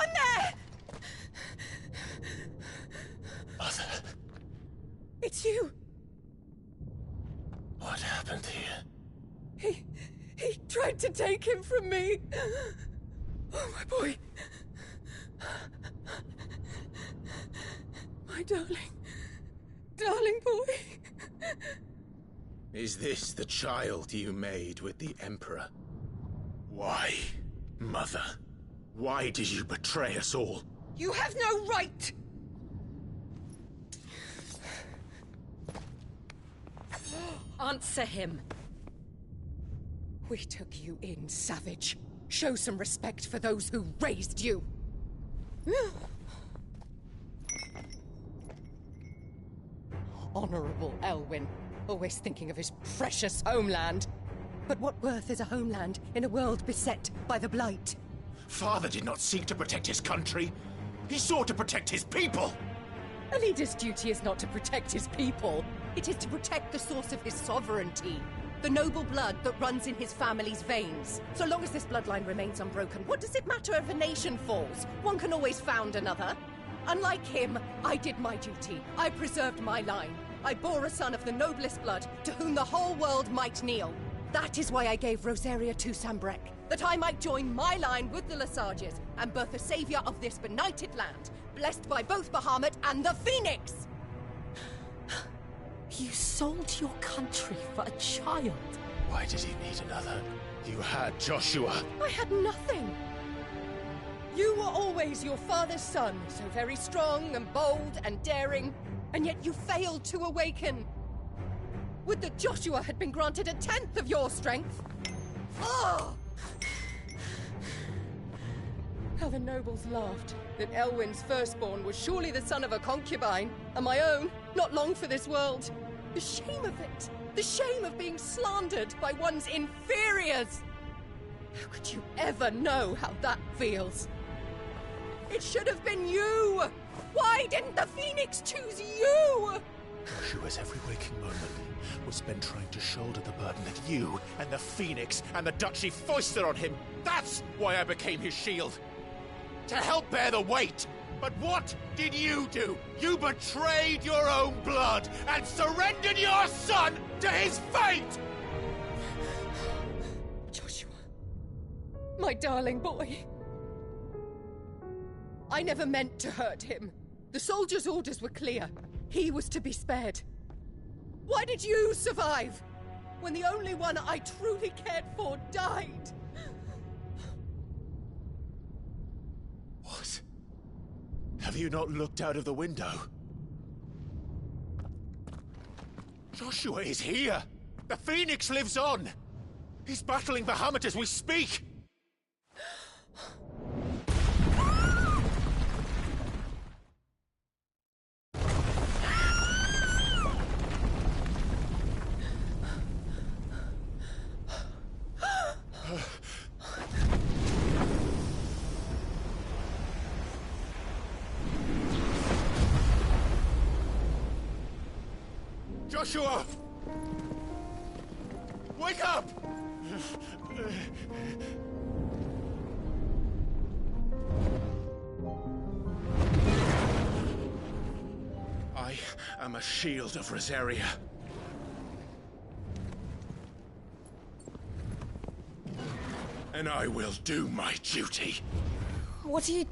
anyone there? Mother. It's you. What happened here? He tried to take him from me. Oh, my boy. My darling boy. Is this the child you made with the Emperor? Why, Mother? Why did you betray us all? You have no right! Answer him. We took you in, savage. Show some respect for those who raised you. Honorable Elwyn, always thinking of his precious homeland. But what worth is a homeland in a world beset by the Blight? Father did not seek to protect his country. He sought to protect his people. A leader's duty is not to protect his people. It is to protect the source of his sovereignty. The noble blood that runs in his family's veins. So long as this bloodline remains unbroken, what does it matter if a nation falls? One can always found another. Unlike him, I did my duty. I preserved my line. I bore a son of the noblest blood, to whom the whole world might kneel. That is why I gave Rosaria to Sanbreque, that I might join my line with the Lesages and birth a savior of this benighted land, blessed by both Bahamut and the Phoenix! You sold your country for a child. Why did he need another? You had Joshua. I had nothing. You were always your father's son, so very strong and bold and daring, and yet you failed to awaken. Would that Joshua had been granted 1/10 of your strength? Oh! How the nobles laughed that Elwyn's firstborn was surely the son of a concubine, and my own, not long for this world. The shame of it! The shame of being slandered by one's inferiors! How could you ever know how that feels? It should have been you! Why didn't the Phoenix choose you? Joshua's every waking moment was spent trying to shoulder the burden that you and the Phoenix and the Duchy foisted on him. That's why I became his shield. To help bear the weight. But what did you do? You betrayed your own blood and surrendered your son to his fate! Joshua, my darling boy. I never meant to hurt him. The soldiers' orders were clear. He was to be spared. Why did you survive when the only one I truly cared for died? What? Have you not looked out of the window? Joshua is here! The Phoenix lives on! He's battling Bahamut as we speak! Joshua! Wake up! I am a shield of Rosaria. And I will do my duty. What are you...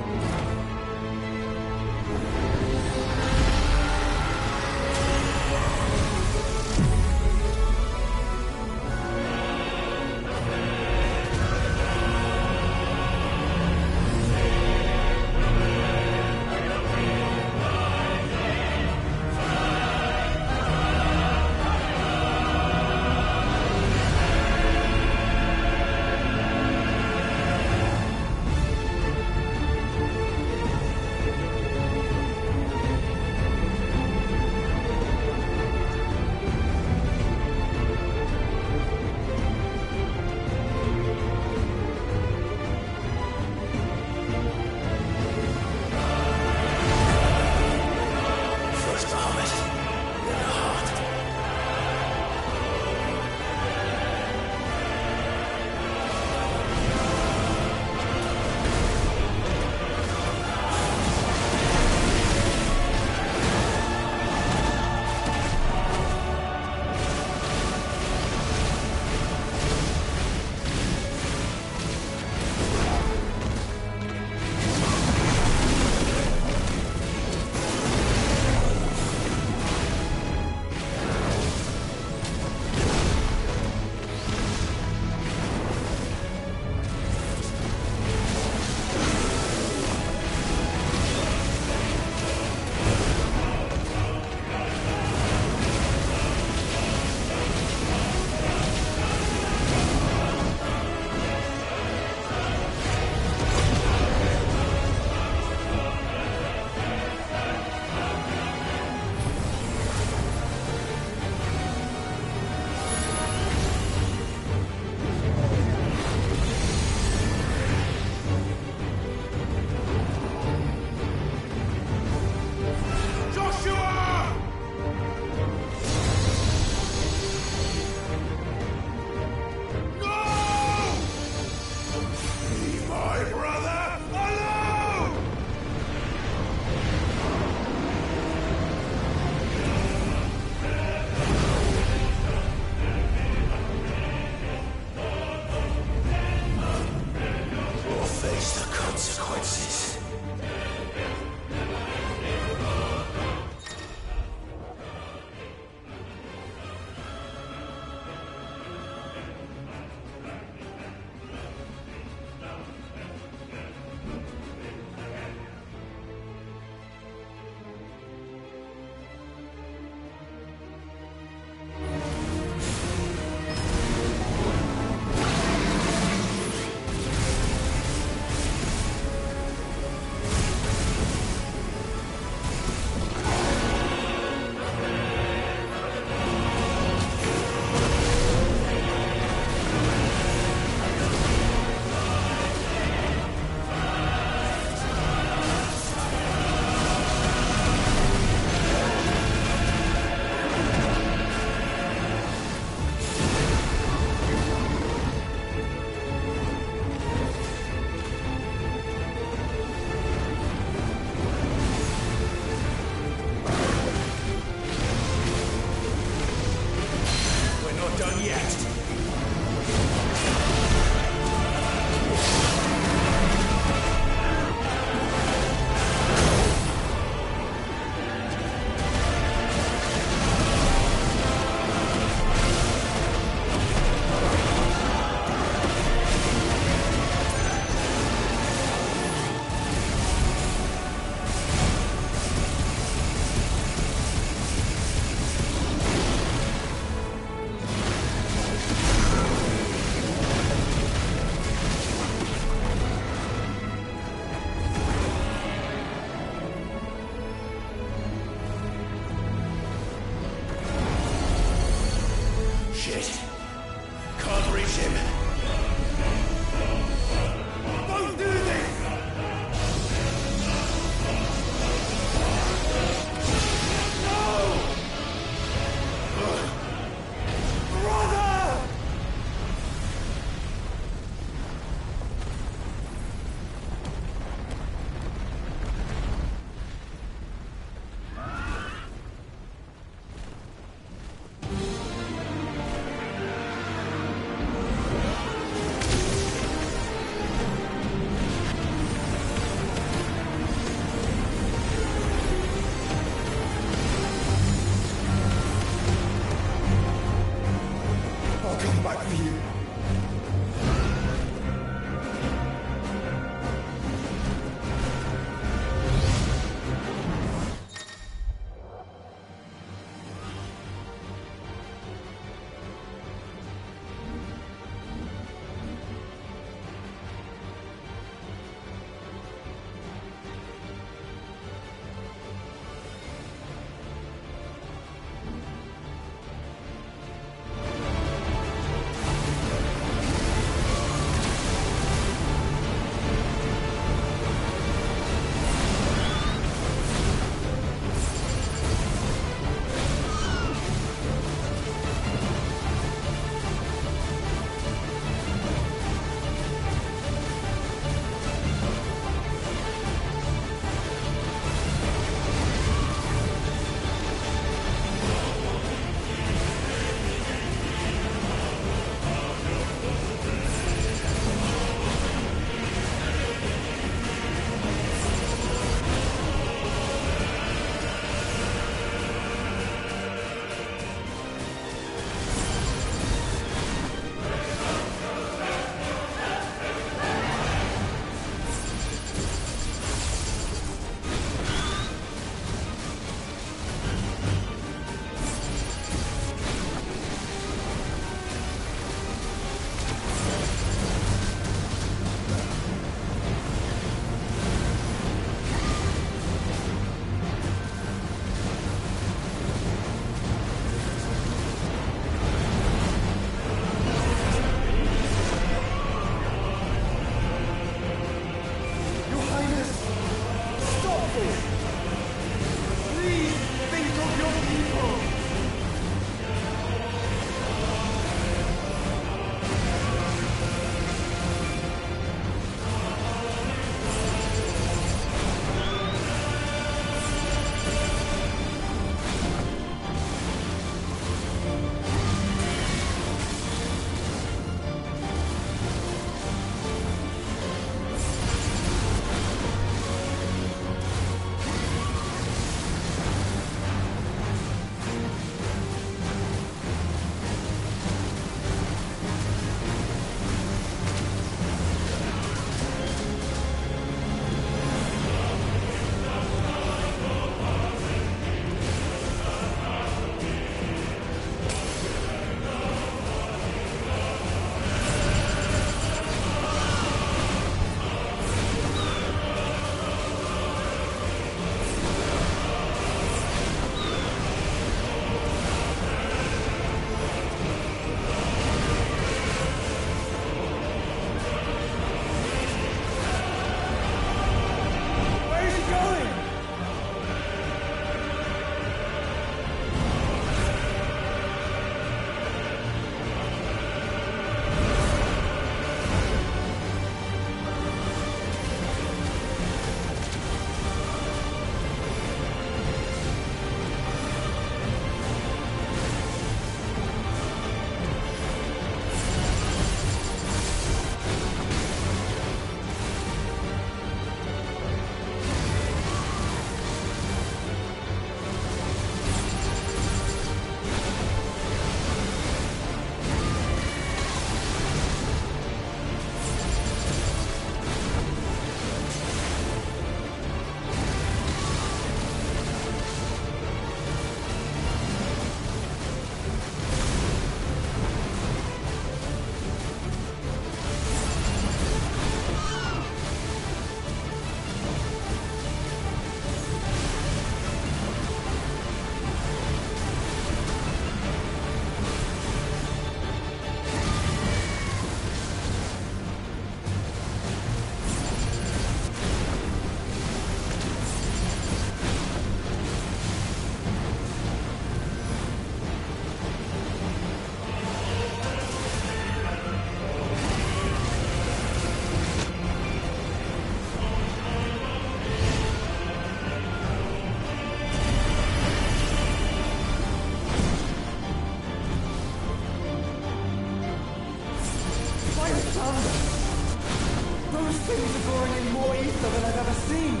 Those things are drawing in more ether than I've ever seen!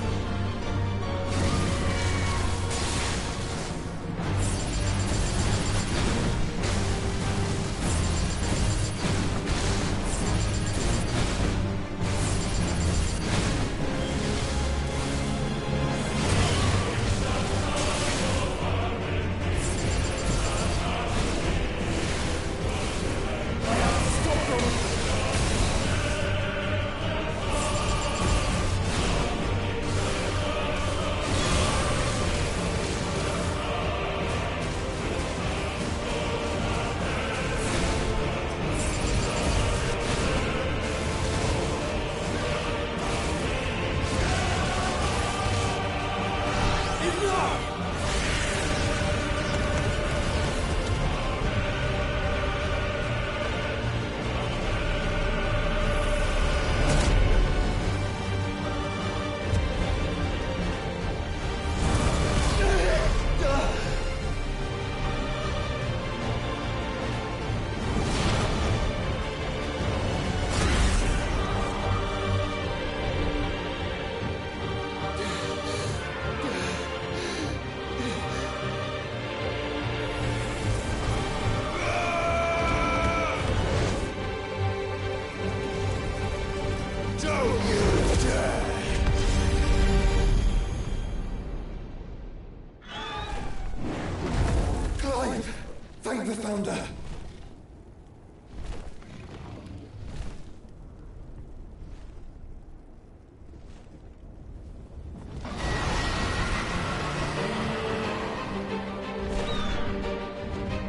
Thank the Founder!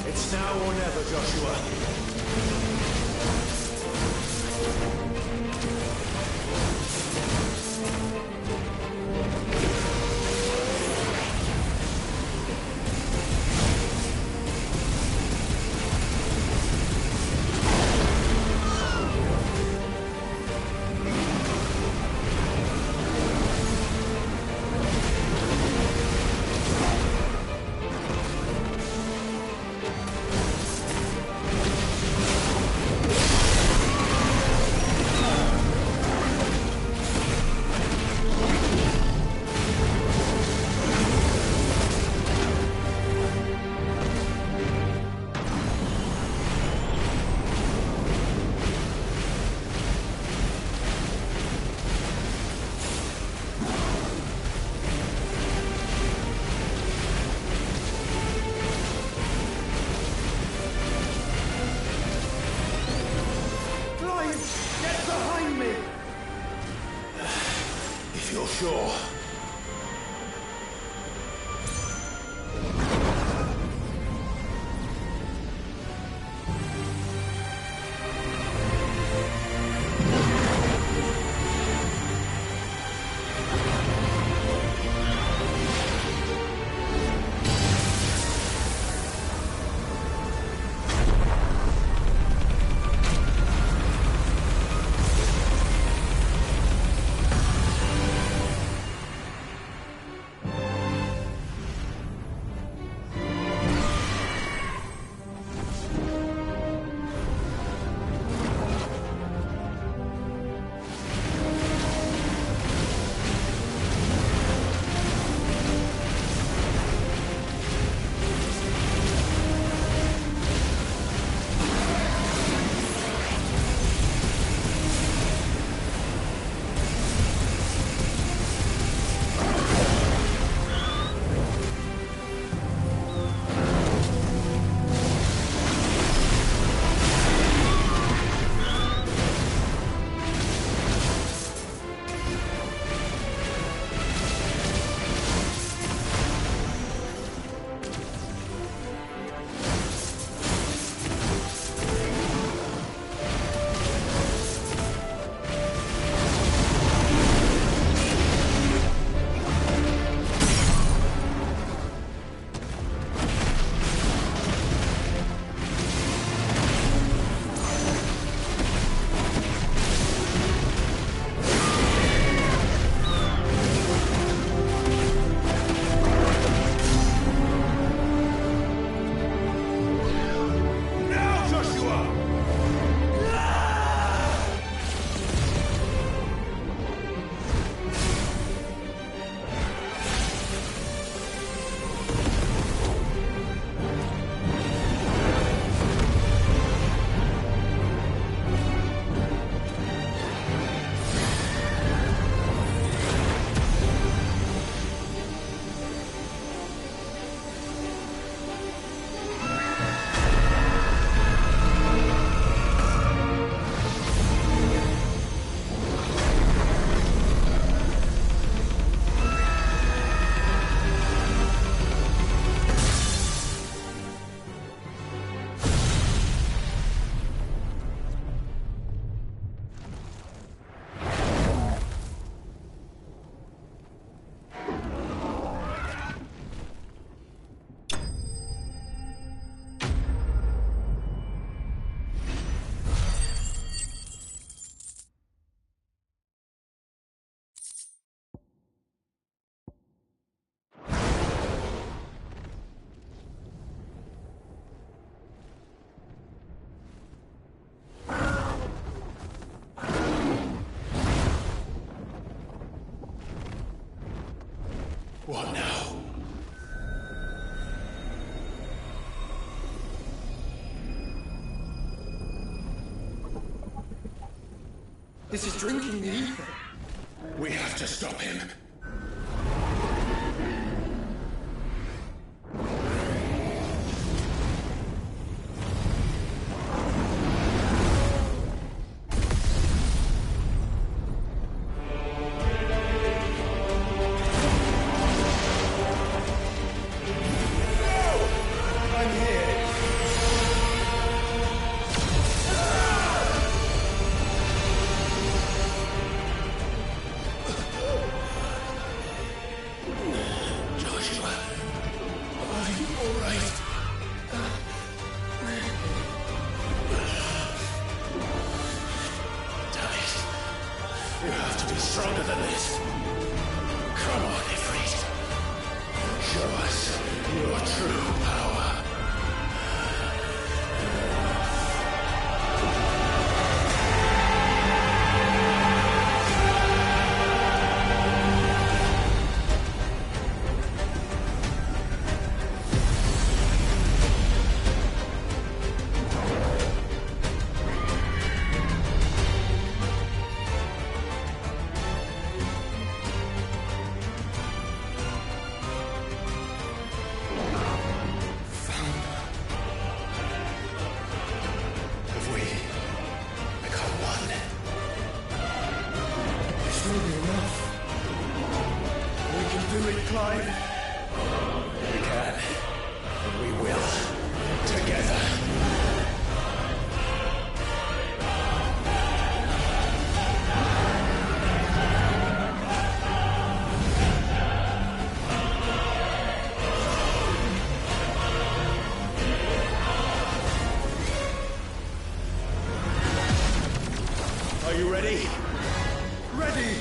It's now or never, Joshua. If you're sure. This is drinking the ether. We have to stop him. Stronger than this. Come on, Ifrit. Show us your true power. Clive. We can. We will. Together. Are you ready? Ready!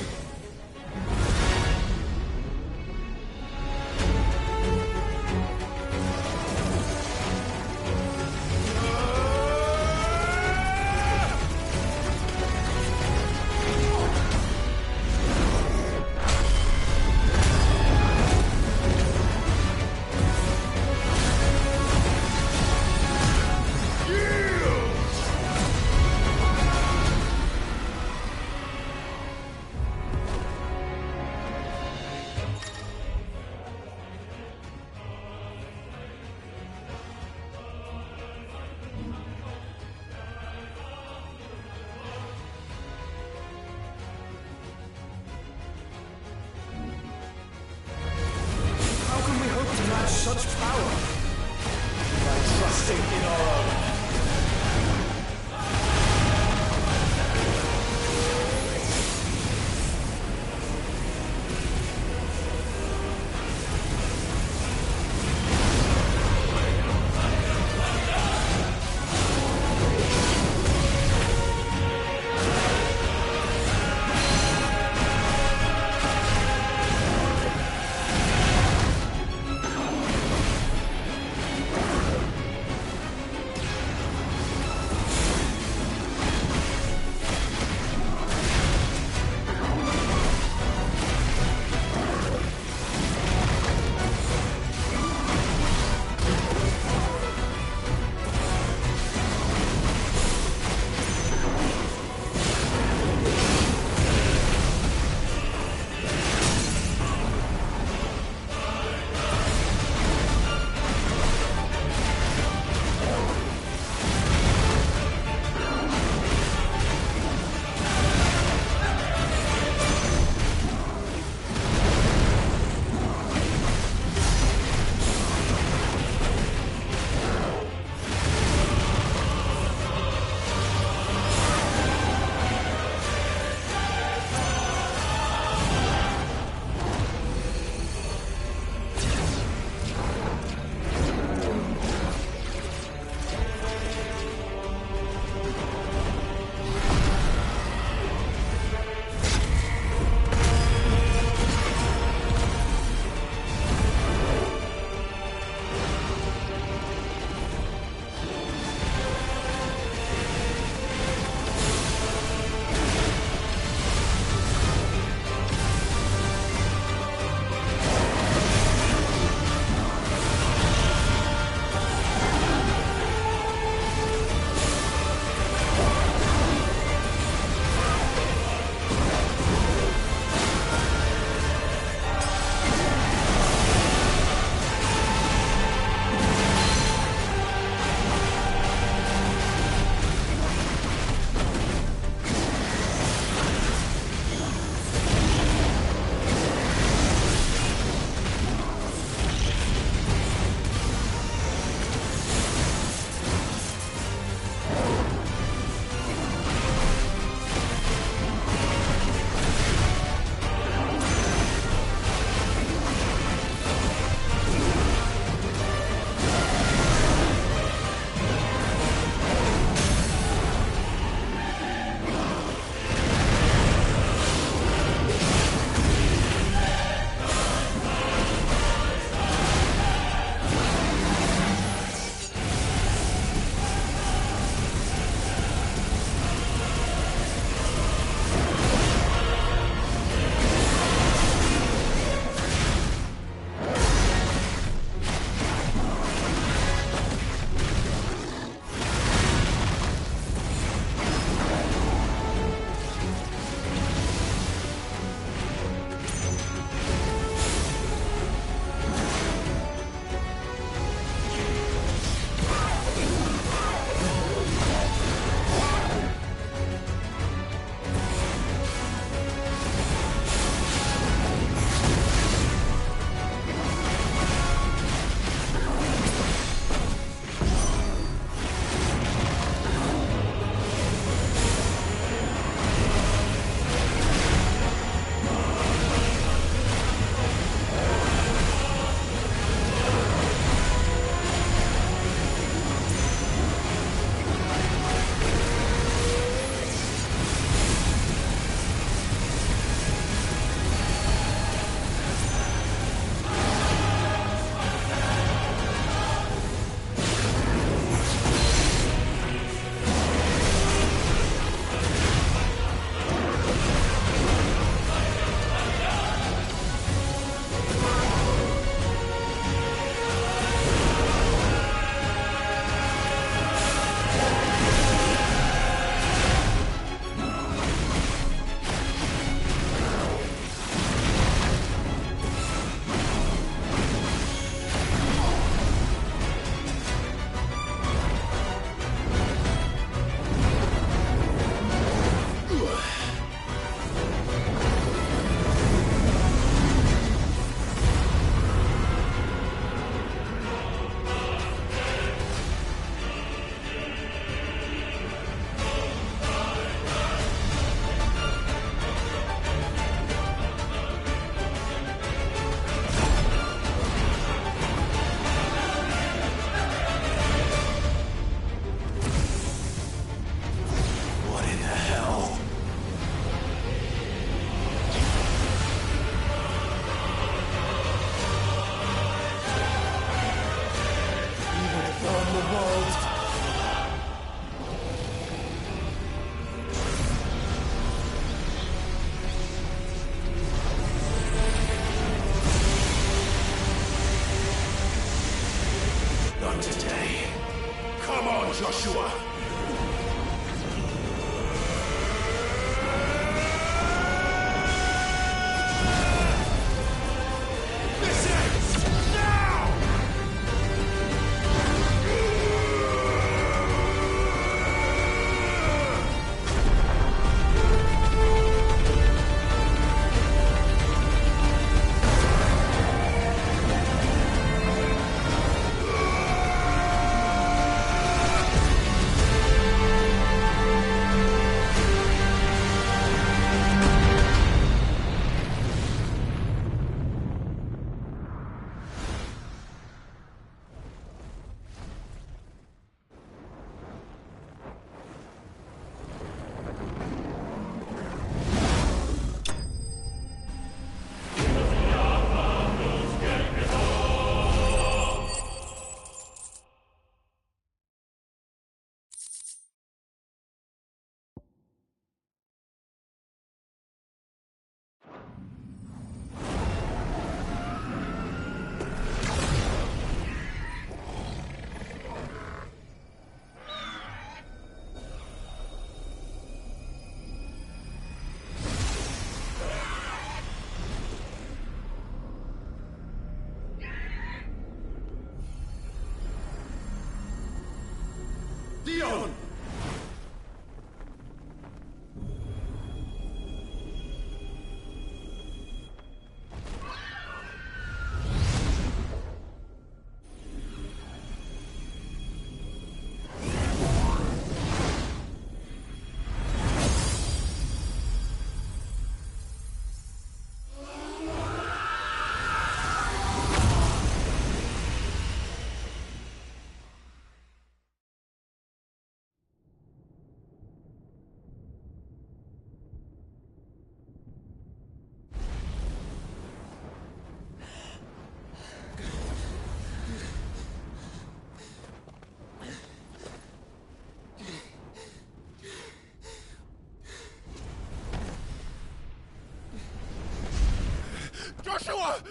Joshua!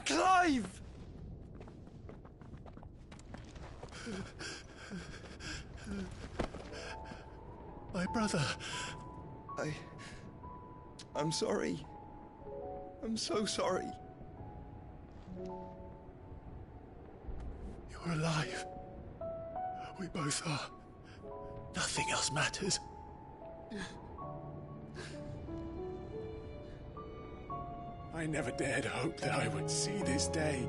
Clive! My brother. I'm sorry. I'm so sorry. You're alive. We both are. Nothing else matters. I never dared hope that I would see this day.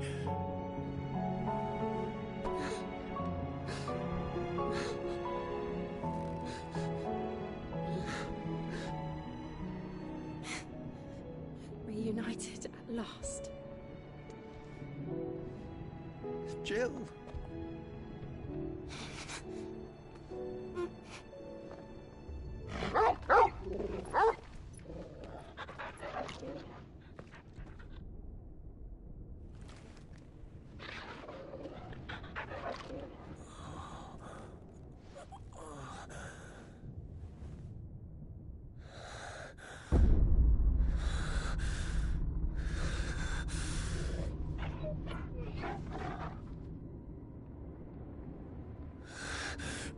Reunited at last. Jill.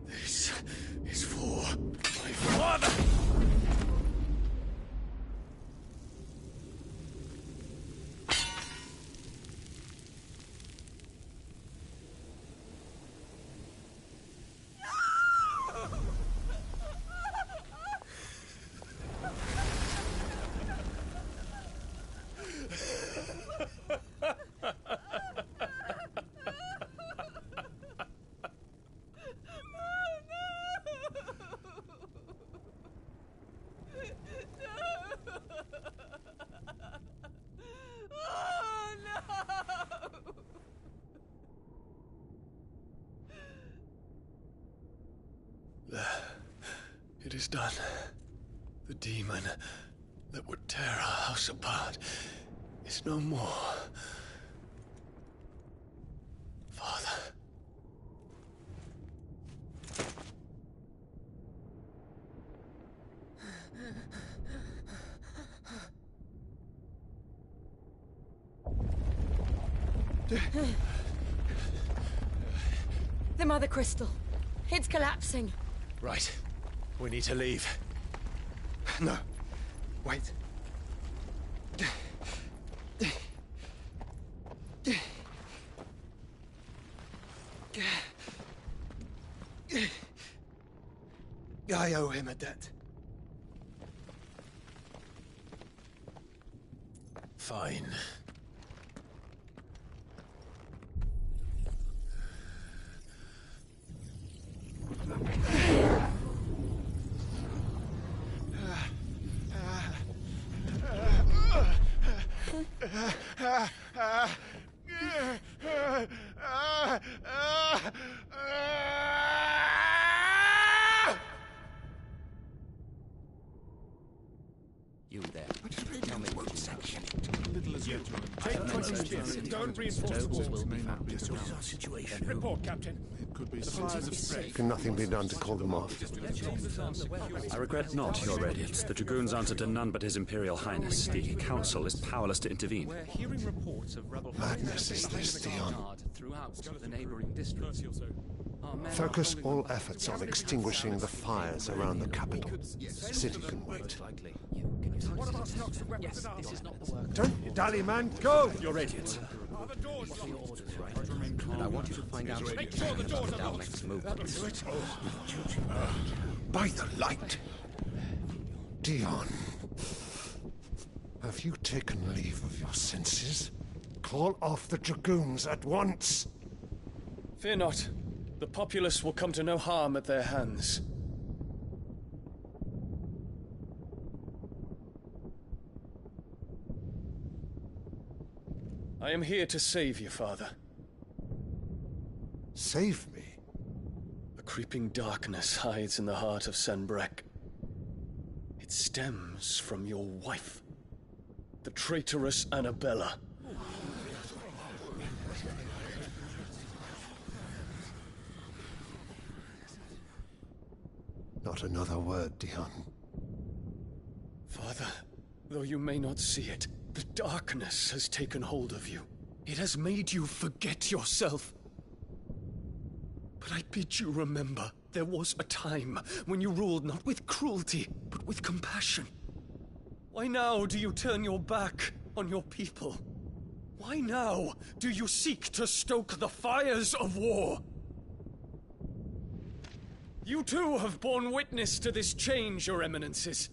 This is for my father! It is done. The demon that would tear our house apart is no more. Father. The Mother Crystal. It's collapsing. Right. We need to leave. No. Wait. I owe him a debt. Fine. You there. Tell me what section. Don't reinforce the Will be found. situation. Report, Captain. Can nothing be done to call them off? I regret not, Your Radiance. The Dragoons answer to none but His Imperial Highness. The Council is powerless to intervene. We're hearing reports of rebel Madness is this, Theon. throughout the neighboring districts. Our men Focus are holding all efforts on extinguishing the fires around the capital. The city can wait. Yes, this is not the work. Don't you dally, man. Go! Your Radiance. And I want you to find out what you can about the Dalmec's movements. By the light! Dion. Have you taken leave of your senses? Call off the Dragoons at once! Fear not. The populace will come to no harm at their hands. I am here to save you, Father. Save me? A creeping darkness hides in the heart of Sanbreque. It stems from your wife, the traitorous Annabella. Not another word, Dion. Father, though you may not see it, The darkness has taken hold of you. It has made you forget yourself. But I bid you remember, there was a time when you ruled not with cruelty, but with compassion. Why now do you turn your back on your people? Why now do you seek to stoke the fires of war? You too have borne witness to this change, Your Eminences.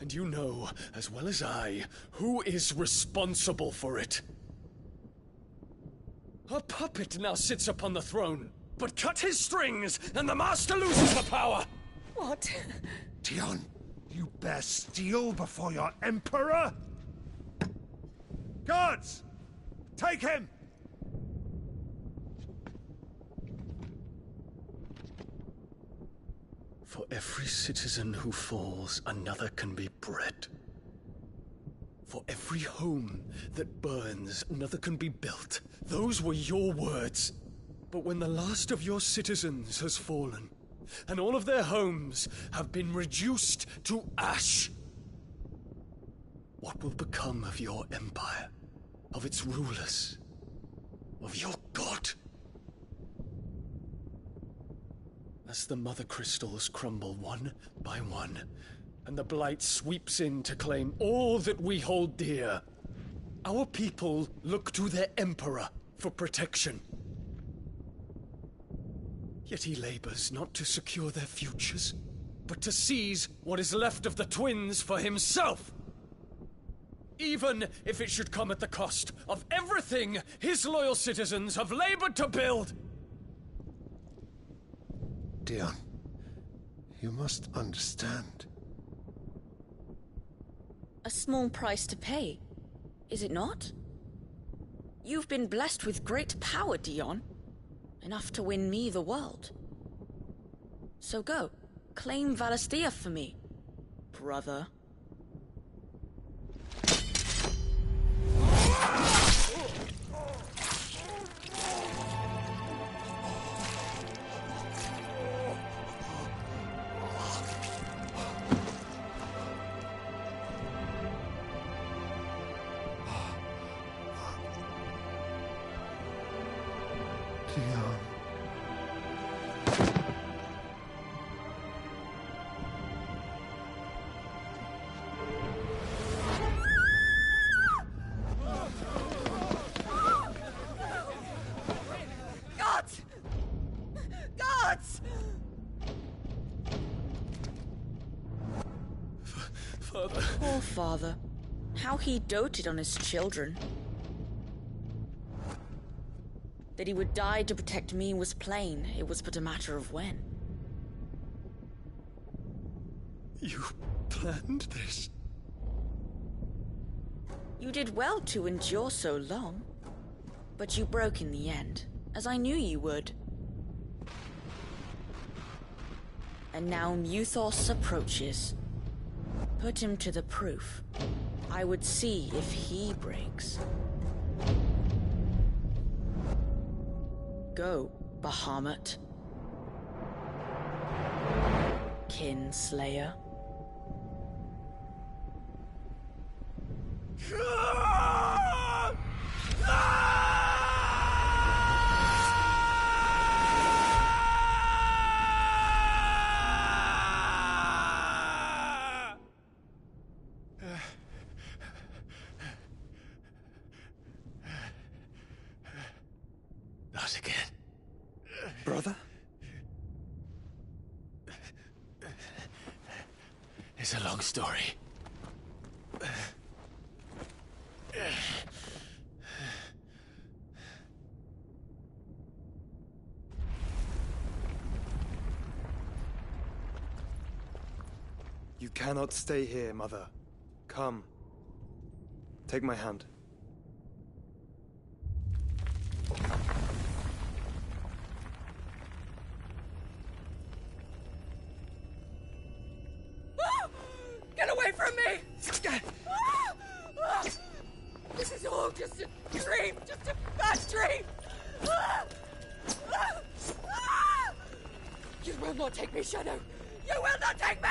And you know, as well as I, who is responsible for it. A puppet now sits upon the throne, but cut his strings, and the master loses the power! What? Dion, you bear steel before your emperor? Guards! Take him! For every citizen who falls, another can be bred. For every home that burns, another can be built. Those were your words. But when the last of your citizens has fallen, and all of their homes have been reduced to ash, what will become of your empire, of its rulers, of your god? As the Mother Crystals crumble one by one, and the Blight sweeps in to claim all that we hold dear, our people look to their Emperor for protection. Yet he labors not to secure their futures, but to seize what is left of the twins for himself! Even if it should come at the cost of everything his loyal citizens have labored to build! Dion, you must understand. A small price to pay, is it not? You've been blessed with great power, Dion. Enough to win me the world. So go, claim Valisthea for me, brother. Dion. Gods! Gods! Father. Poor father. How he doted on his children. That he would die to protect me was plain. It was but a matter of when. You planned this? You did well to endure so long. But you broke in the end, as I knew you would. And now Muthos approaches. Put him to the proof. I would see if he breaks. Go, Bahamut. Kinslayer. Not again. Brother? It's a long story. You cannot stay here, Mother. Come. Take my hand. Get away from me! This is all just a dream, just a bad dream! You will not take me, Shadow! You will not take me!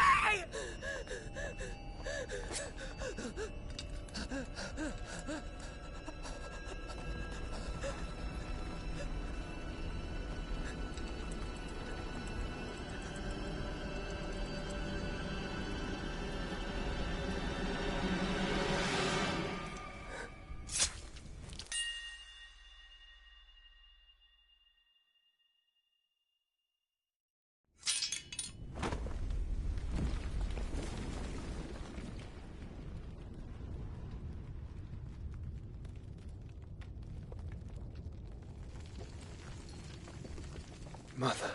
Mother.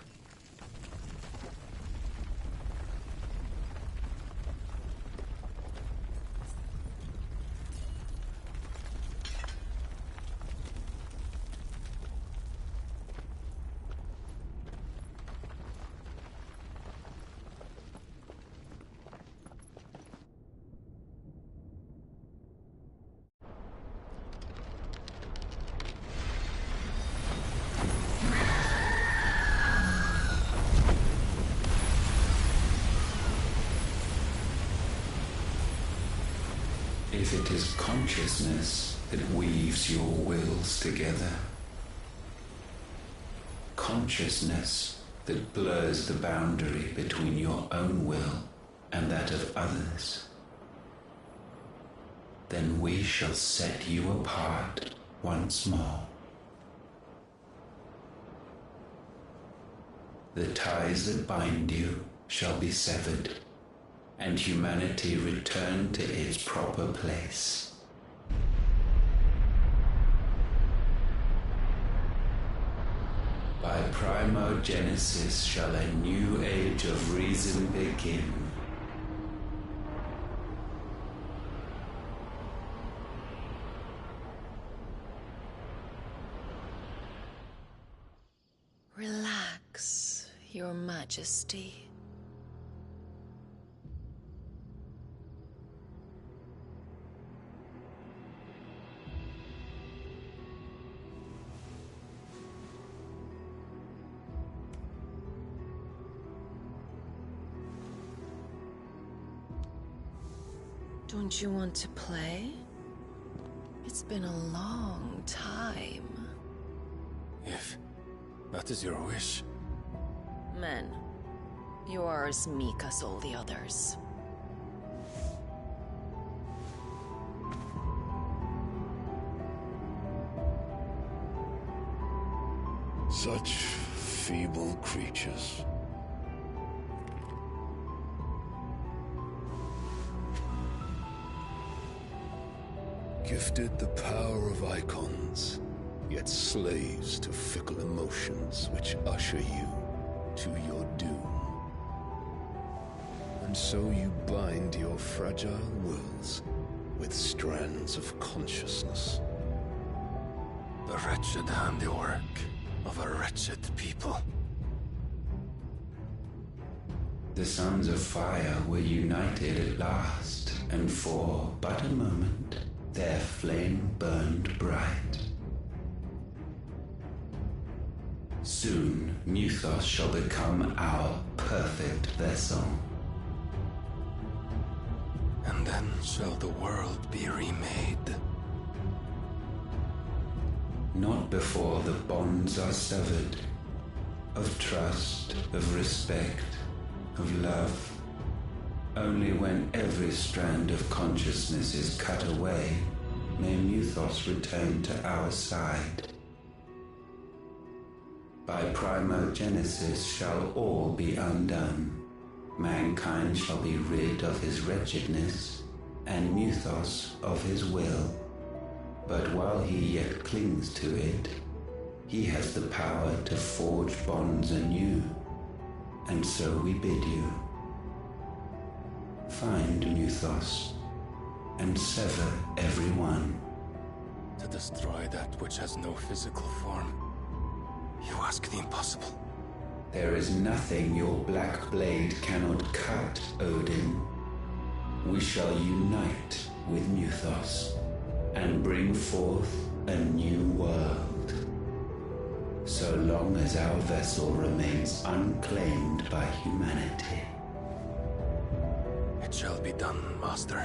If it is consciousness that weaves your wills together, consciousness that blurs the boundary between your own will and that of others, then we shall set you apart once more. The ties that bind you shall be severed, and humanity return to its proper place. By primogenesis shall a new age of reason begin. Relax, Your Majesty. Don't you want to play? It's been a long time. If that is your wish. Men, you are as meek as all the others. Such feeble creatures. Gifted the power of icons, yet slaves to fickle emotions which usher you to your doom. And so you bind your fragile wills with strands of consciousness. The wretched handiwork of a wretched people. The sons of fire were united at last, and for but a moment their flame burned bright. Soon, Mythos shall become our perfect vessel. And then shall the world be remade. Not before the bonds are severed, of trust, of respect, of love. Only when every strand of consciousness is cut away, may Mythos return to our side. By primogenesis shall all be undone. Mankind shall be rid of his wretchedness, and Mythos of his will. But while he yet clings to it, he has the power to forge bonds anew, and so we bid you. Find Mythos, and sever every one. To destroy that which has no physical form. You ask the impossible. There is nothing your black blade cannot cut, Odin. We shall unite with Mythos, and bring forth a new world. So long as our vessel remains unclaimed by humanity. It shall be done, Master.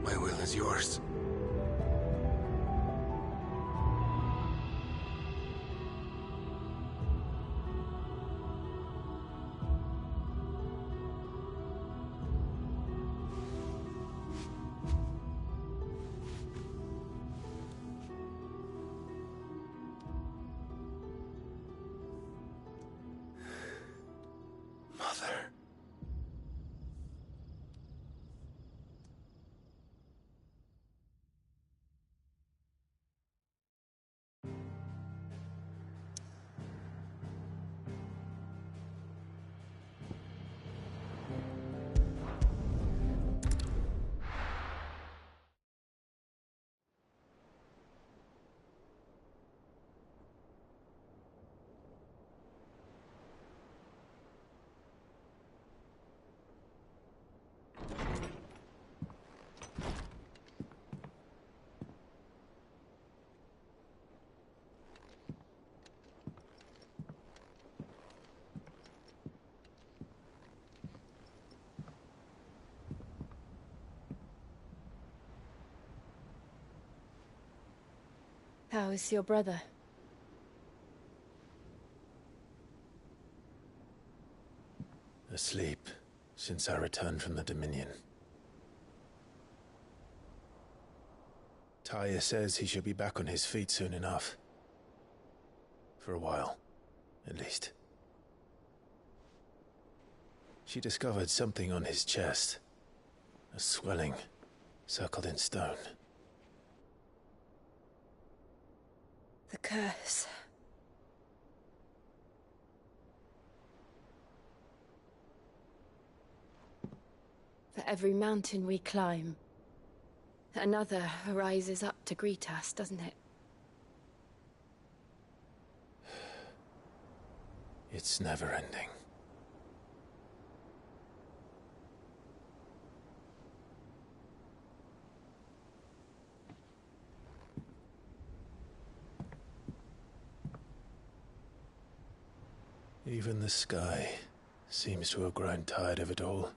My will is yours. How is your brother? Asleep since I returned from the Dominion. Taya says he should be back on his feet soon enough. For a while, at least. She discovered something on his chest. A swelling, circled in stone. The curse. For every mountain we climb, another rises up to greet us, doesn't it? It's never ending. Even the sky seems to have grown tired of it all.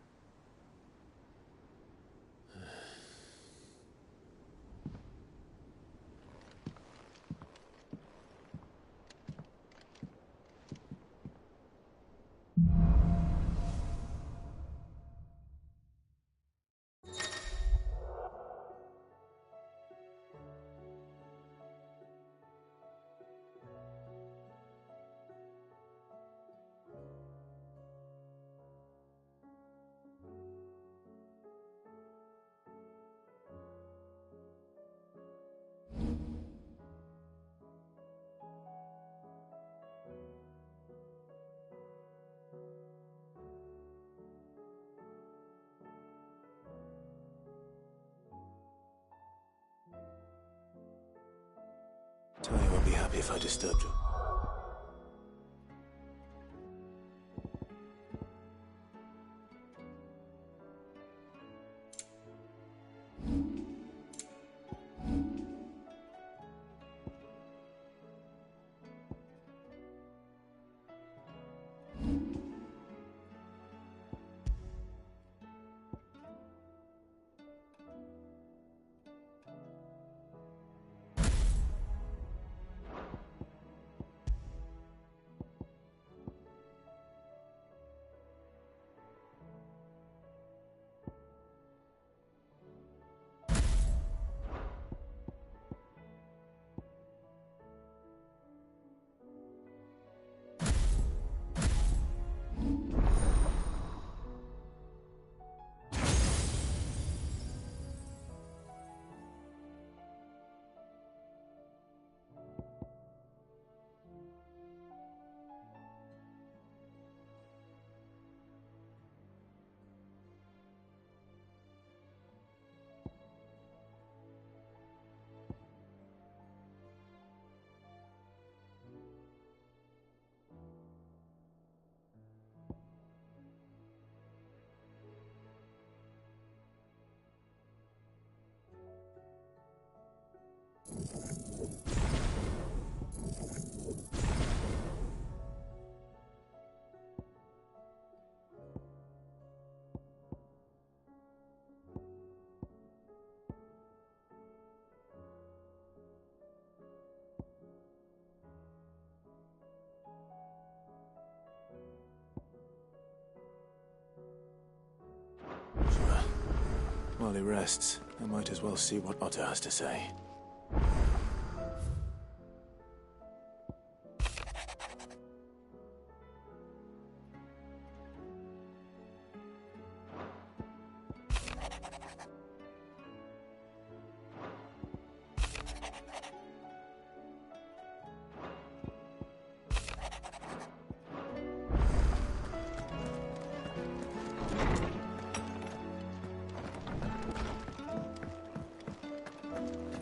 Taya won't be happy if I disturbed her. While he rests, I might as well see what Otter has to say.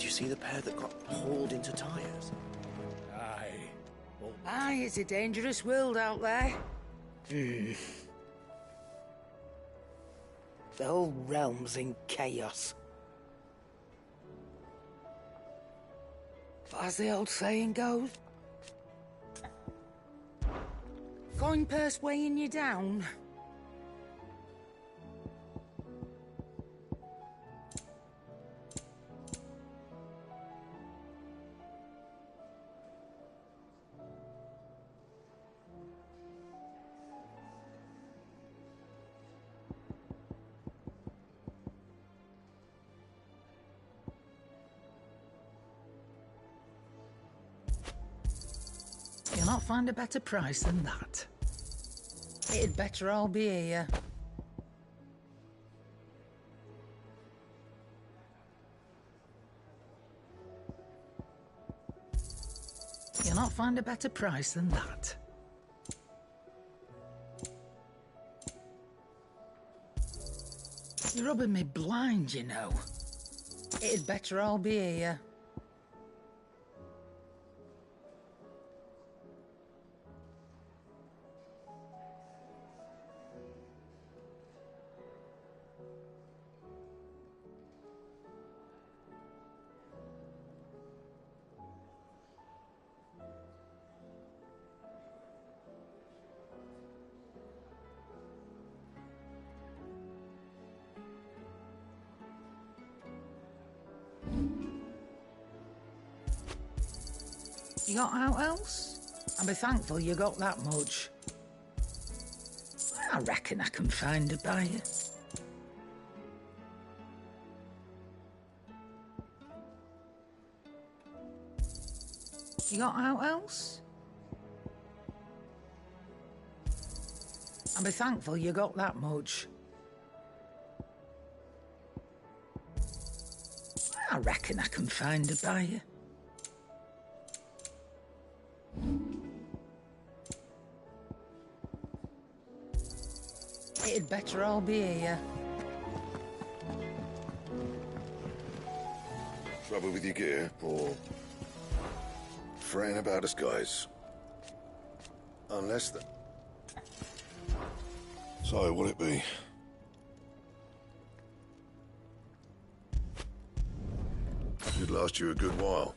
See the pair that got hauled into tires? Aye. Well, aye, it's a dangerous world out there. The whole realm's in chaos. But as the old saying goes, coin purse weighing you down. not find a better price than that. It'd better all be here. You'll not find a better price than that. You're rubbing me blind, you know. It'd better all be here. You got out else? I'll be thankful you got that much. I reckon I can find a buyer. You got out else? I'll be thankful you got that much. I reckon I can find a buyer. It'd better all be here. Trouble with your gear, or fretting about us guys? Unless the... So, what'll it be? Should last you a good while.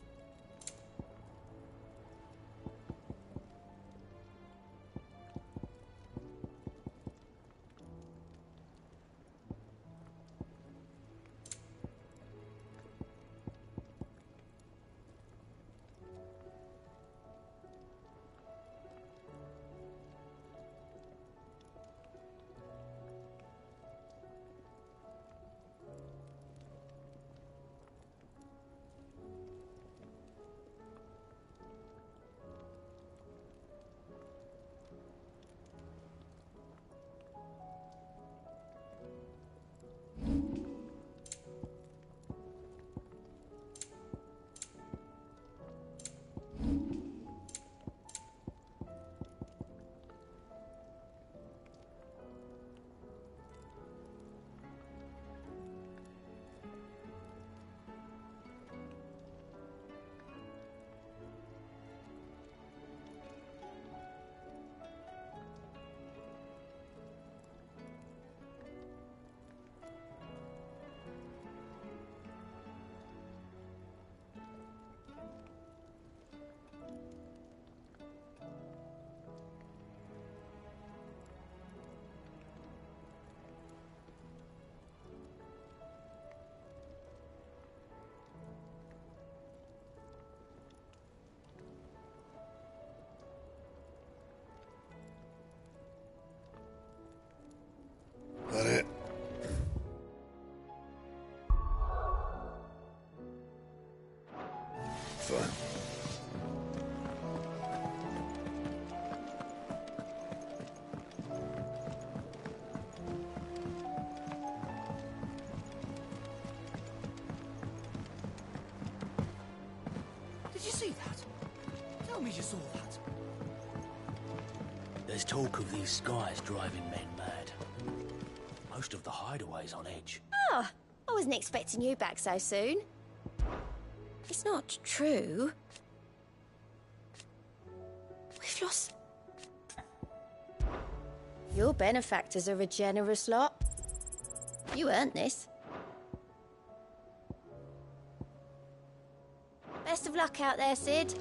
That it? Fine. Did you see that? Tell me you saw that. There's talk of these skies driving men mad. Most of the hideaways on edge. Ah, I wasn't expecting you back so soon. It's not true. We've lost... Your benefactors are a generous lot. You earned this. Best of luck out there, Sid.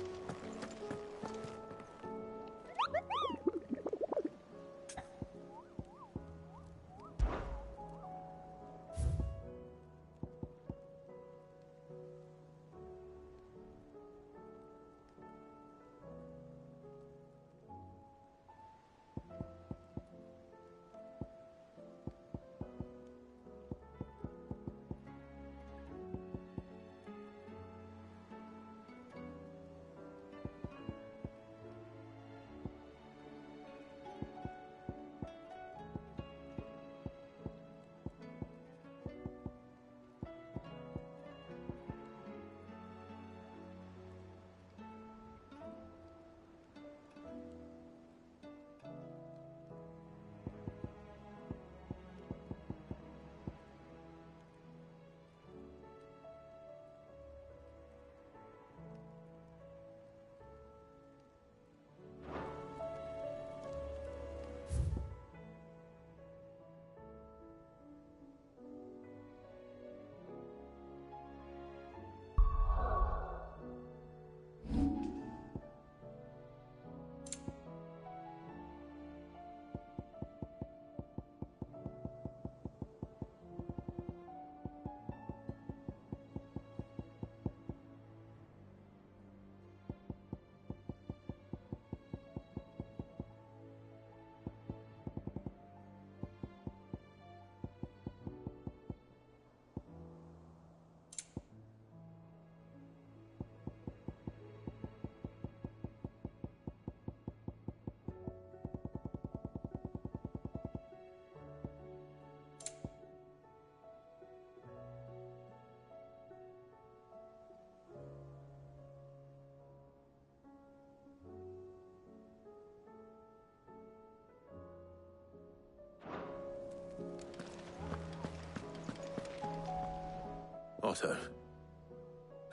Otto,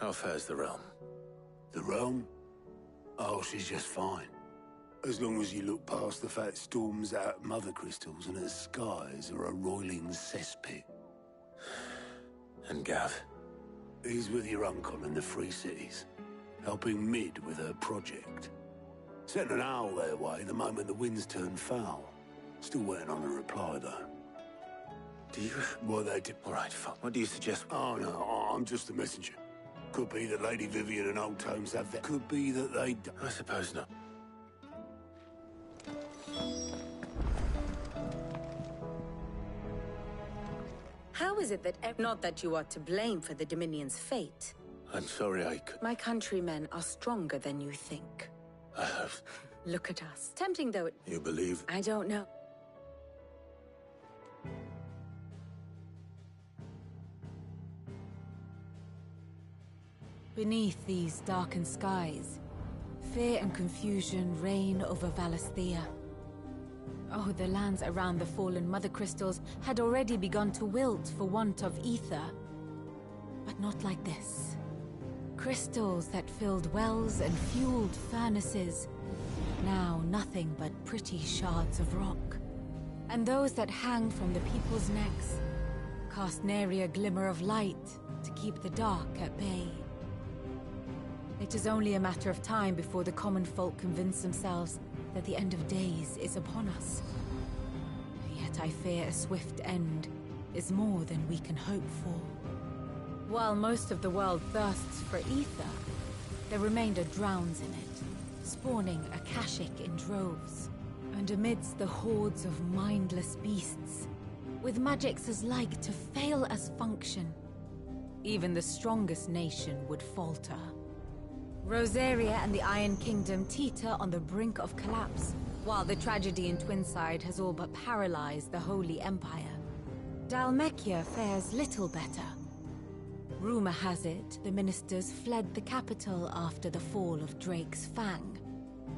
how fares the realm? The realm? Oh, she's just fine. As long as you look past the fat storms out mother crystals and her skies are a roiling cesspit. And Gav? He's with your uncle in the Free Cities, helping Mid with her project. Sent an owl their way the moment the winds turned foul. Still waiting on a reply, though. Do you... What they did... All right, fuck. What do you suggest? Oh, no, I'm just a messenger. Could be that Lady Vivian and Old Tomes have that. Could be that they... I suppose not. How is it that... Not that you are to blame for the Dominion's fate. I'm sorry I could... My countrymen are stronger than you think. I have... Look at us. Tempting though it... You believe? I don't know. Beneath these darkened skies, fear and confusion reign over Valisthea. Oh, the lands around the fallen Mother Crystals had already begun to wilt for want of ether. But not like this. Crystals that filled wells and fueled furnaces, now nothing but pretty shards of rock. And those that hang from the people's necks cast nary a glimmer of light to keep the dark at bay. It is only a matter of time before the common folk convince themselves that the end of days is upon us. Yet I fear a swift end is more than we can hope for. While most of the world thirsts for ether, the remainder drowns in it, spawning Akashic in droves. And amidst the hordes of mindless beasts, with magics as like to fail as function, even the strongest nation would falter. Rosaria and the Iron Kingdom teeter on the brink of collapse, while the tragedy in Twinside has all but paralyzed the Holy Empire. Dhalmekia fares little better. Rumor has it the ministers fled the capital after the fall of Drake's Fang,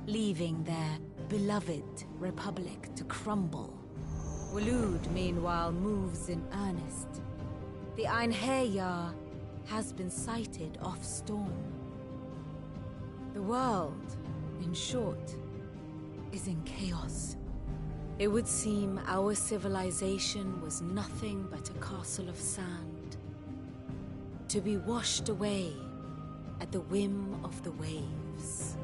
leaving their beloved republic to crumble. Waloed, meanwhile, moves in earnest. The Einherjar has been sighted off Storm. The world, in short, is in chaos. It would seem our civilization was nothing but a castle of sand, to be washed away at the whim of the waves.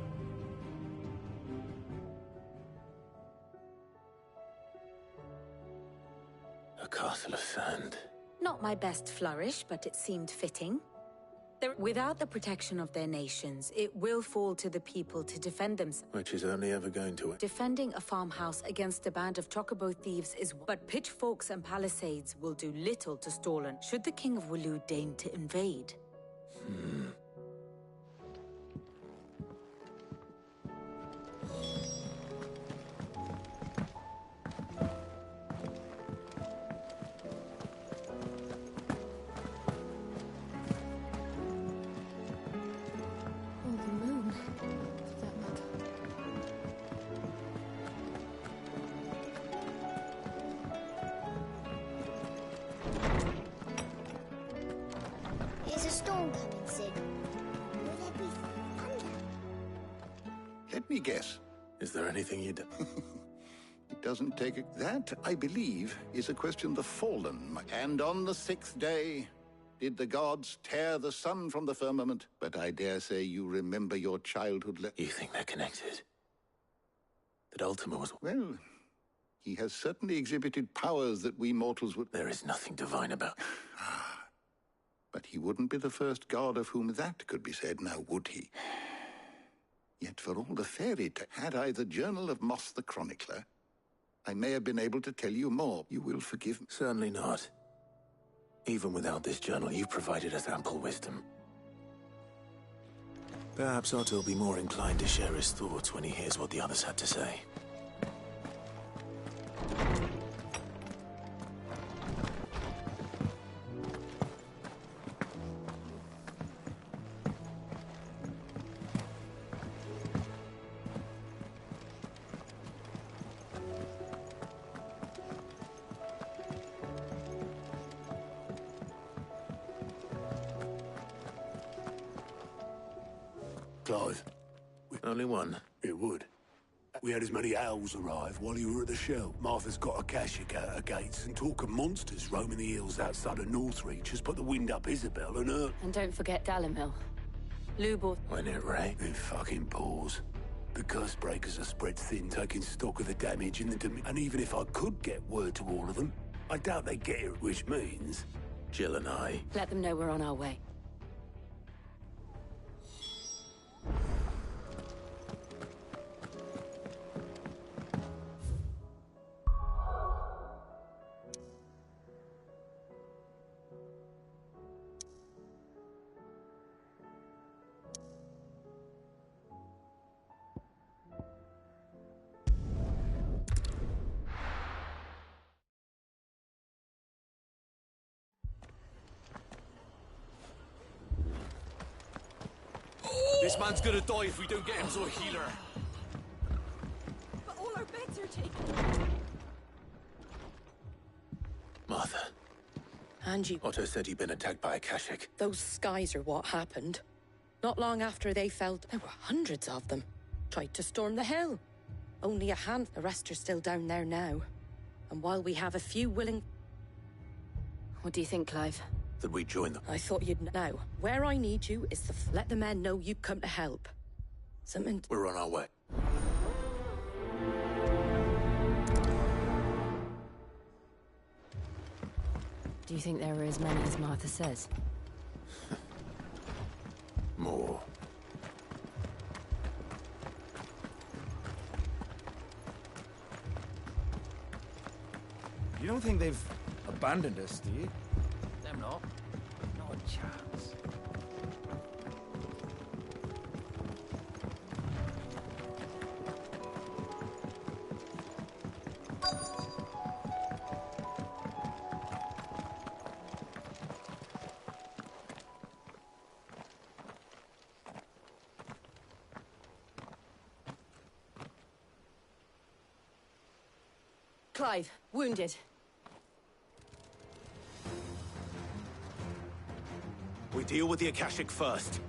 A castle of sand. Not my best flourish, but it seemed fitting. Without the protection of their nations, it will fall to the people to defend themselves. Which is only ever going to... Defending a farmhouse against a band of chocobo thieves is... But pitchforks and palisades will do little to Stalin should the King of Waloed deign to invade. Is a storm coming soon? Will there be thunder? Let me guess. Is there anything you do? It doesn't take it. That, I believe, is a question of the fallen. And on the 6th day, did the gods tear the sun from the firmament? But I dare say you remember your childhood. You think they're connected? That Ultima was... Well, he has certainly exhibited powers that we mortals would... There is nothing divine about... But he wouldn't be the first god of whom that could be said, now would he? Yet for all the fairy tale, had I the Journal of Moss the Chronicler, I may have been able to tell you more. You will forgive me. Certainly not. Even without this journal, you've provided us ample wisdom. Perhaps Otto will be more inclined to share his thoughts when he hears what the others had to say. Clive. Only one? It would. We had as many owls arrive while you were at the Shell. Martha's got a Kashik out her gates, and talk of monsters roaming the hills outside of Northreach has put the wind up Isabel and her. And don't forget Dalimil. Lubor. When it rains. It fucking pours. The curse breakers are spread thin, taking stock of the damage in the and even if I could get word to all of them, I doubt they get it, which means... Jill and I... Let them know we're on our way. This man's gonna die if we don't get him to a healer. But all our beds are taken. Martha. Angie. Otto said he'd been attacked by a Kashik. Those skies are what happened. Not long after they fell, there were hundreds of them. Tried to storm the hill. Only a hand. The rest are still down there now. And while we have a few willing... What do you think, Clive? That we join them. I thought you'd know. Where I need you is to let the men know you've come to help. Something... We're on our way. Do you think there are as many as Martha says? More. You don't think they've abandoned us, do you? Them not. Not a chance. Clive, wounded. We deal with the Akashic first.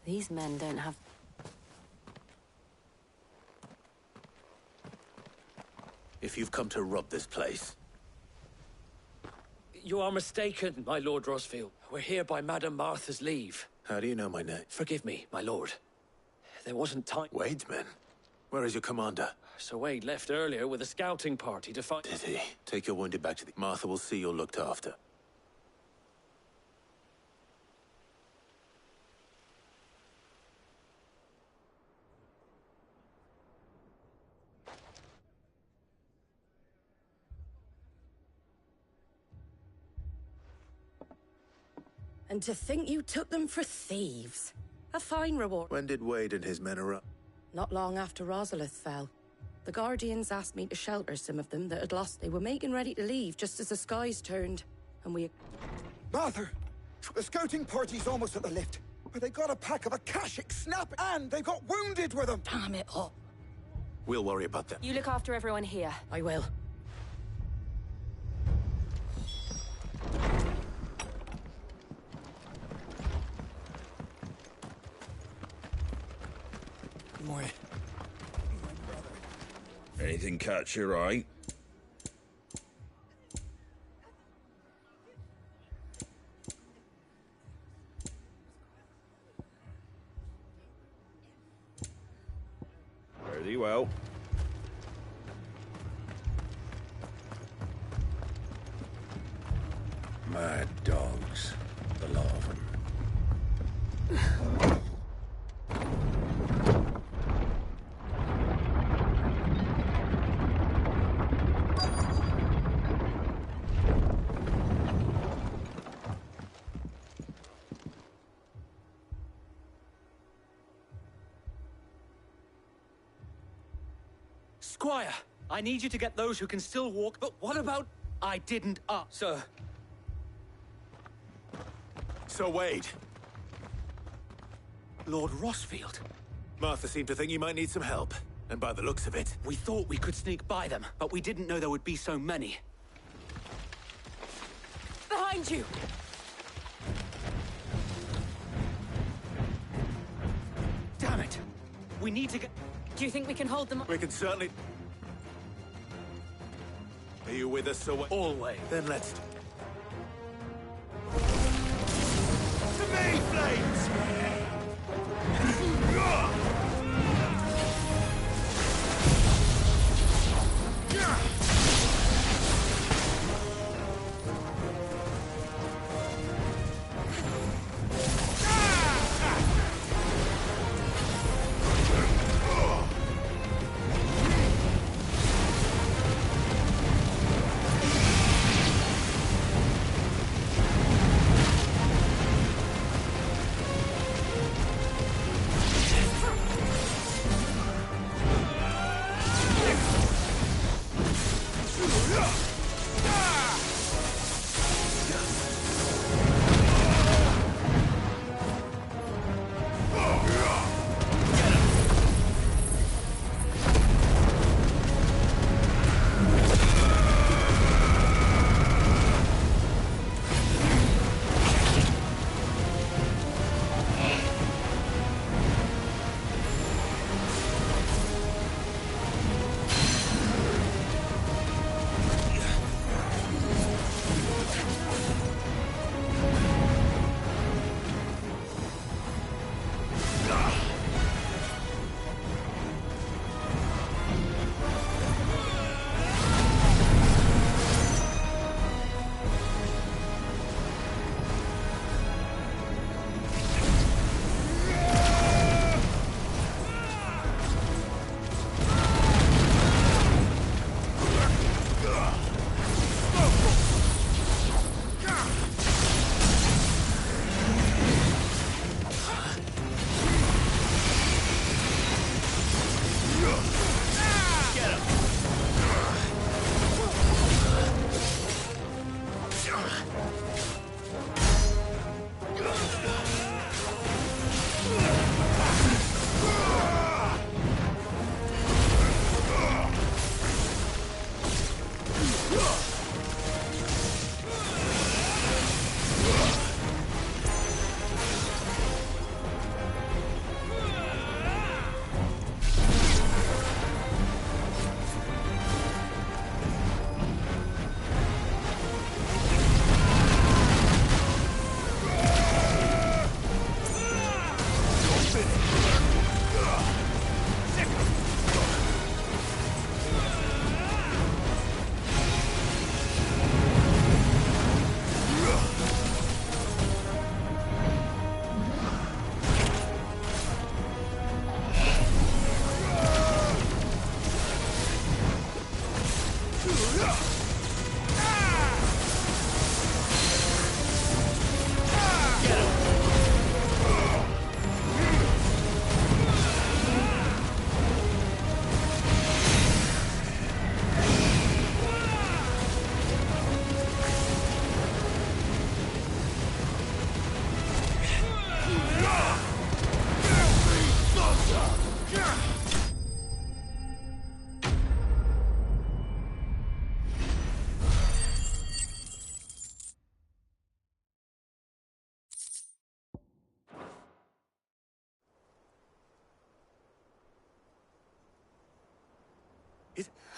These men don't have... If you've come to rob this place... You are mistaken, my Lord Rosfield. We're here by Madame Martha's leave. How do you know my name? Forgive me, my lord. There wasn't time... Wade's men? Where is your commander? Sir Wade left earlier with a scouting party to find... Did he? Take your wounded back to the... Martha will see you're looked after. And to think you took them for thieves. A fine reward. When did Wade and his men arrive? Not long after Rosalith fell. The Guardians asked me to shelter some of them that had lost. They were making ready to leave just as the skies turned. And we... Martha! The scouting party's almost at the lift. But they got a pack of Akashic snap and they got wounded with them! Damn it all. We'll worry about that. You look after everyone here. I will. My brother. Anything catch your eye? Mad dogs, the lot of them. Squire, I need you to get those who can still walk, but what about... I didn't Sir. Sir Wade. Lord Rossfield. Martha seemed to think you might need some help. And by the looks of it... We thought we could sneak by them, but we didn't know there would be so many. Behind you! Damn it! We need to get... Do you think we can hold them up? We can certainly... Are you with us, Sir Wade? Always. Then let's... To me, Flames!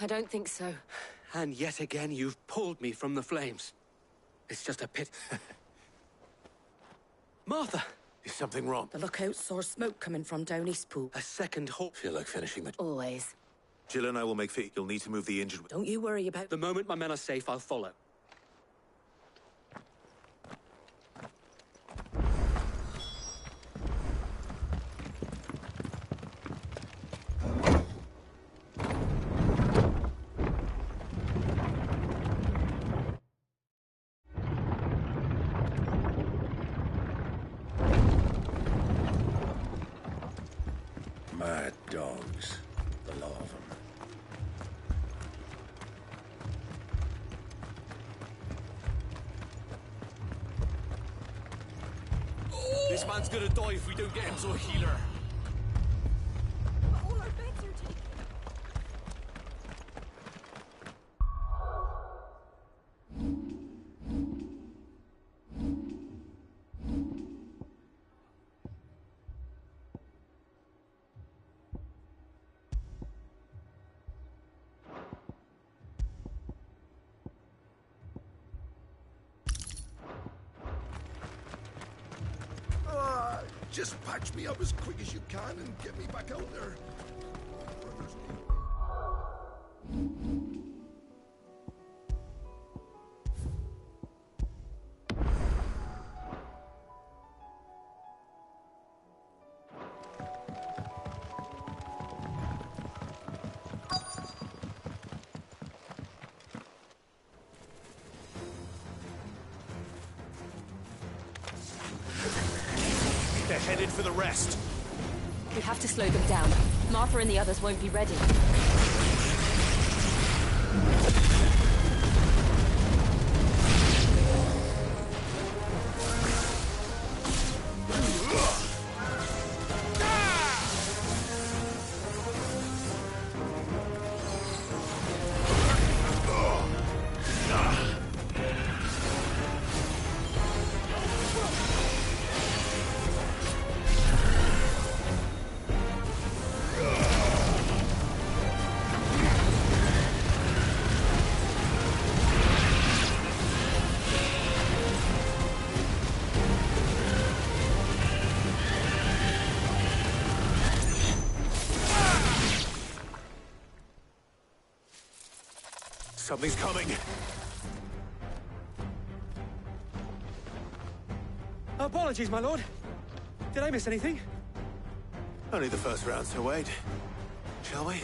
I don't think so. And yet again, you've pulled me from the flames. It's just a pit. Martha! Is something wrong? The lookout saw smoke coming from down East Pool. A second halt. Feel like finishing the... Always. Jill and I will make fit. You'll need to move the injured... Don't you worry about... The moment my men are safe, I'll follow. This man's gonna die if we don't get him to a healer. All our beds are taken. Just patch me up as quick as you can and get me back out there. They're headed for the rest. We have to slow them down. Martha and the others won't be ready. Something's coming. Apologies, my lord. Did I miss anything? Only the first round, so wait. Shall we?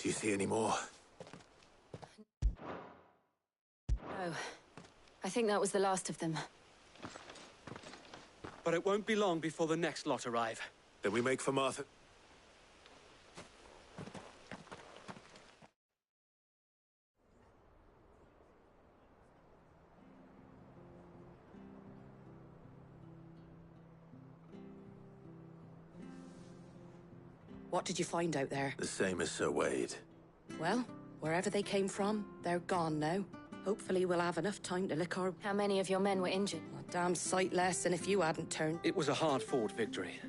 Do you see any more? No. I think that was the last of them. But it won't be long before the next lot arrive. Then we make for Martha. What did you find out there? The same as Sir Wade. Well, wherever they came from, they're gone now. Hopefully we'll have enough time to lick our... How many of your men were injured? A damn sight less than if you hadn't turned. It was a hard-fought victory.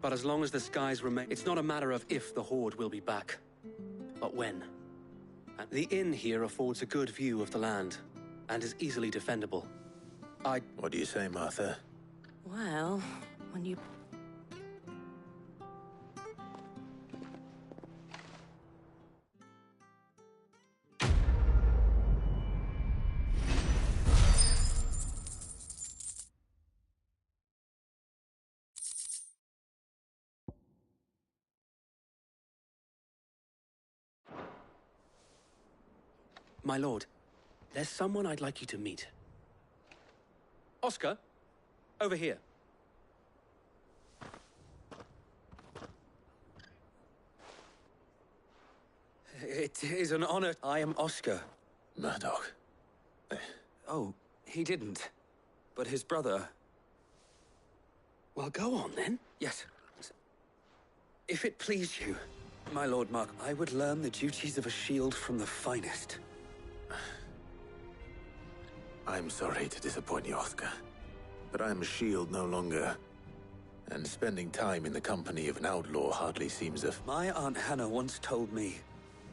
But as long as the skies remain, it's not a matter of if the Horde will be back, but when. And the inn here affords a good view of the land, and is easily defendable. What do you say, Martha? Well, when you... My lord, there's someone I'd like you to meet. Oscar, over here. It is an honor. I am Oscar. Murdoch. Oh, he didn't. But his brother... Well, go on, then. Yes. If it please you, my Lord Mark, I would learn the duties of a shield from the finest. I'm sorry to disappoint you, Oscar, but I am a shield no longer. And spending time in the company of an outlaw hardly seems a... My Aunt Hannah once told me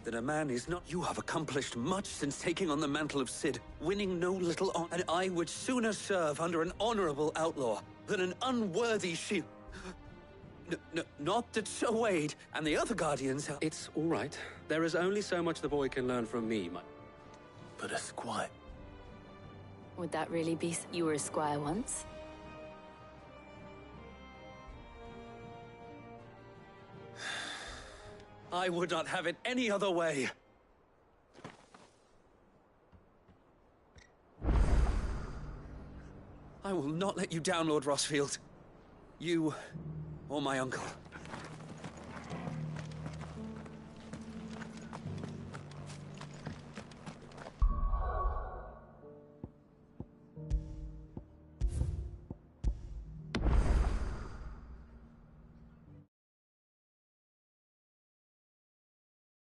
that a man is not... You have accomplished much since taking on the mantle of Cid, winning no little honor. And I would sooner serve under an honorable outlaw than an unworthy shield. Not that Sir Wade and the other guardians have... It's all right. There is only so much the boy can learn from me, But a squire... Would that really be... You were a squire once? I would not have it any other way. I will not let you down, Lord Rossfield. You or my uncle.